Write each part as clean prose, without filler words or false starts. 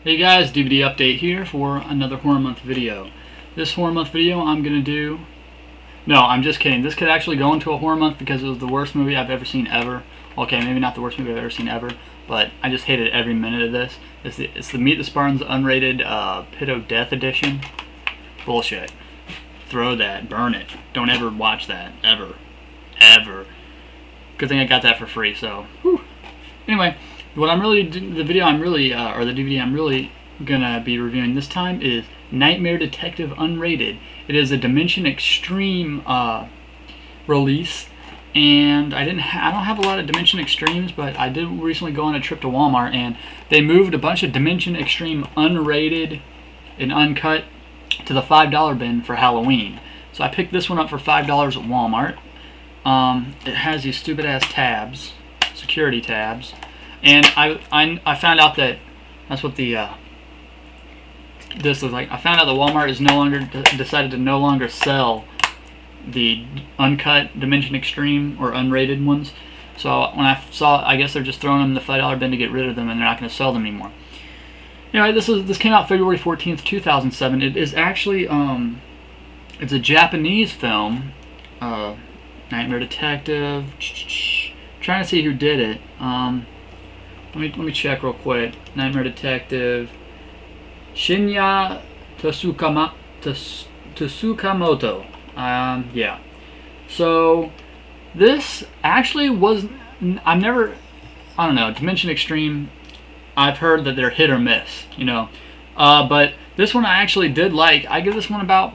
Hey guys, DVD update here for another horror month video. This horror month video I'm gonna do... No, I'm just kidding. This could actually go into a horror month because it was the worst movie I've ever seen ever. Okay, maybe not the worst movie I've ever seen ever, but I just hated every minute of this. It's the Meet the Spartans unrated Pit of Death edition. Bullshit. Throw that. Burn it. Don't ever watch that. Ever. Ever. Good thing I got that for free, so... Whew. Anyway, what I'm really... The video I'm really... or the DVD I'm really gonna be reviewing this time is Nightmare Detective Unrated. It is a Dimension Extreme release, and I don't have a lot of Dimension Extremes, but I did recently go on a trip to Walmart, and they moved a bunch of Dimension Extreme unrated and uncut to the $5 bin for Halloween. So I picked this one up for $5 at Walmart. It has these stupid ass tabs, security tabs, and I found out that that's what the this is like. I found out that Walmart is decided to no longer sell the uncut Dimension Extreme or unrated ones. So when I saw, I guess they're just throwing them in the $5 bin to get rid of them, and they're not going to sell them anymore. Anyway, this came out February 14th, 2007. It is actually it's a Japanese film. Nightmare Detective. Trying to see who did it. Let me check real quick. Nightmare Detective. Shinya Tsukamoto. Yeah. So this actually was. I don't know. Dimension Extreme. I've heard that they're hit or miss. You know. But this one I actually did like. I give this one about,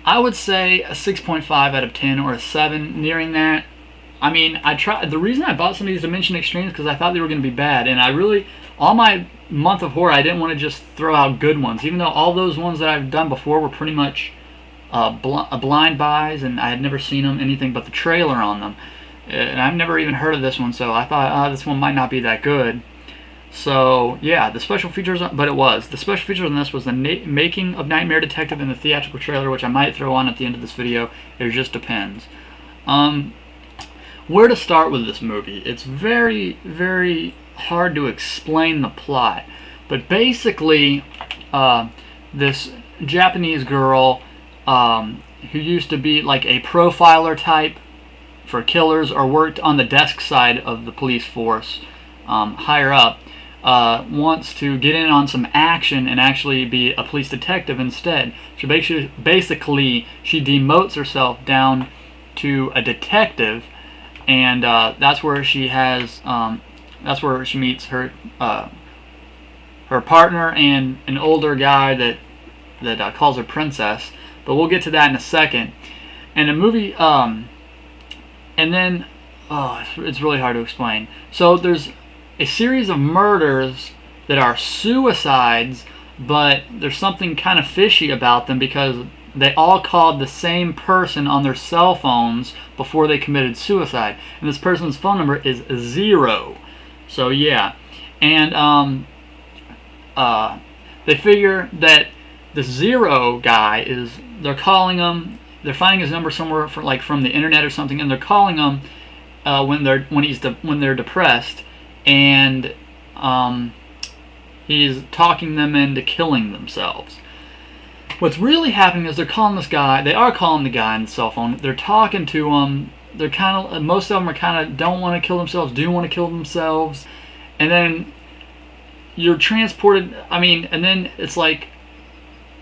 I would say, a 6.5 out of 10 or a 7, nearing that. I mean, the reason I bought some of these Dimension Extremes because I thought they were going to be bad, and I really, all my month of horror, I didn't want to just throw out good ones, even though all those ones that I've done before were pretty much blind buys, and I had never seen them, anything but the trailer on them, and I've never even heard of this one, so I thought, this one might not be that good. So yeah, the special features, but it was. The special features on this was the making of Nightmare Detective in the theatrical trailer, which I might throw on at the end of this video. It just depends. Where to start with this movie? It's very, very hard to explain the plot. But basically, this Japanese girl who used to be like a profiler type for killers or worked on the desk side of the police force, higher up, wants to get in on some action and actually be a police detective instead. So basically she demotes herself down to a detective, and that's where she has that's where she meets her her partner and an older guy that calls her Princess. But we'll get to that in a second. And the movie, and then it's really hard to explain. So there's a series of murders that are suicides, but there's something kind of fishy about them because they all called the same person on their cell phones before they committed suicide, and this person's phone number is 0. So yeah, and they figure that the 0 guy they're calling him. They're finding his number somewhere from the internet or something, and they're calling him when they're depressed, and he's talking them into killing themselves. What's really happening is they're calling this guy. They are calling the guy on the cell phone. They're talking to him. They're most of them are kind of don't want to kill themselves, do want to kill themselves, and then you're transported. I mean, and then it's like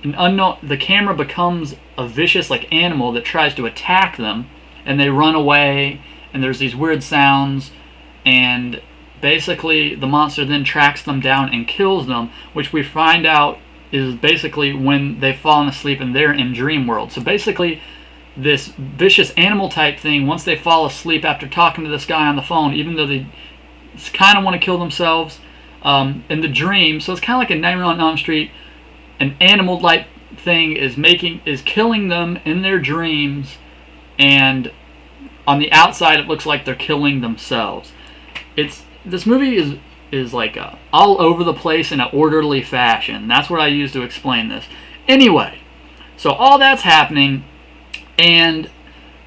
an unknown. The camera becomes a vicious animal that tries to attack them, and they run away. And there's these weird sounds, and basically the monster then tracks them down and kills them, which we find out is basically when they've fallen asleep and they're in dream world. So basically this vicious animal type thing, once they fall asleep after talking to this guy on the phone, even though they kind of want to kill themselves in the dream, so it's kind of like a Nightmare on Elm Street, an animal type thing is killing them in their dreams, and on the outside it looks like they're killing themselves. This movie is like all over the place in an orderly fashion. That's what I use to explain this. Anyway, so all that's happening, and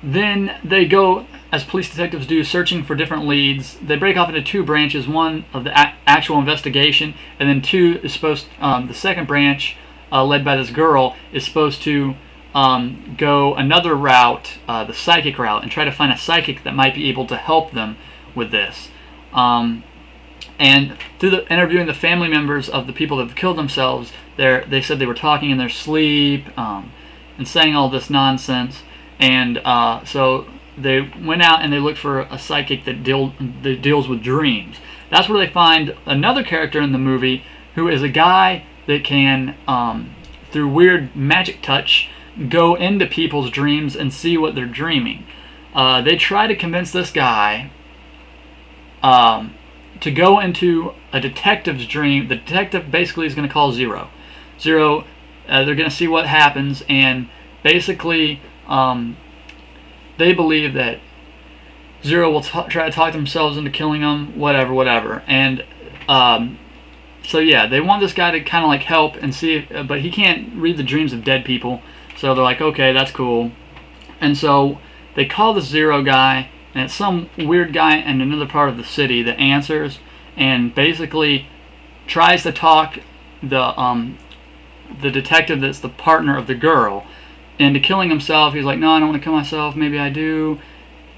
then they go as police detectives do, searching for different leads. They break off into two branches: one of the actual investigation, and then two is supposed. The second branch, led by this girl, is supposed to go another route, the psychic route, and try to find a psychic that might be able to help them with this. And through interviewing the family members of the people that have killed themselves, they said they were talking in their sleep and saying all this nonsense. And so they went out and they looked for a psychic that deals with dreams. That's where they find another character in the movie who is a guy that can, through weird magic touch, go into people's dreams and see what they're dreaming. They try to convince this guy to go into a detective's dream. The detective basically is going to call Zero. Zero, they're going to see what happens, and basically they believe that Zero will try to talk themselves into killing them, whatever. And so yeah, they want this guy to kind of like help and see if, but he can't read the dreams of dead people. So they're like, okay, that's cool. And so they call the Zero guy, and it's some weird guy in another part of the city that answers and basically tries to talk the detective that's the partner of the girl into killing himself. He's like, no, I don't want to kill myself. Maybe I do.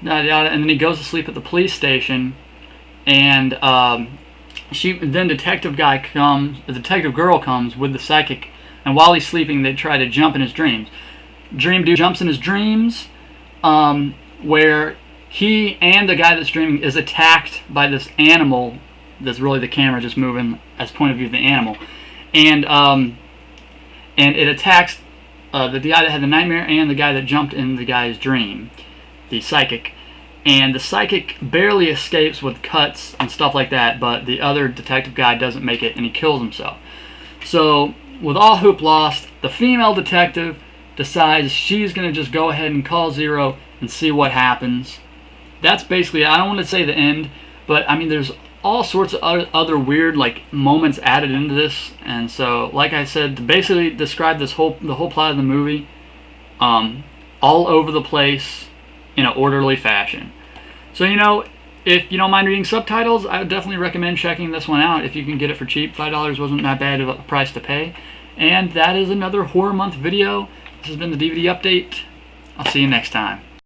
Yada, yada. And then he goes to sleep at the police station, and then detective girl comes with the psychic, and while he's sleeping, they try to jump in his dreams. Dream dude jumps in his dreams, where he and the guy that's dreaming is attacked by this animal that's really the camera just moving as point of view of the animal, and it attacks the guy that had the nightmare and the guy that jumped in the guy's dream, the psychic. And the psychic barely escapes with cuts and stuff like that, but the other detective guy doesn't make it and he kills himself. So with all hope lost, the female detective decides she's going to just go ahead and call Zero and see what happens. That's basically, I don't want to say the end, but I mean there's all sorts of other weird like moments added into this. And so like I said, to basically describe the whole plot of the movie, all over the place in an orderly fashion. So if you don't mind reading subtitles, I would definitely recommend checking this one out if you can get it for cheap. $5 wasn't that bad of a price to pay. And that is another Horror Month video. This has been the DVD Update. I'll see you next time.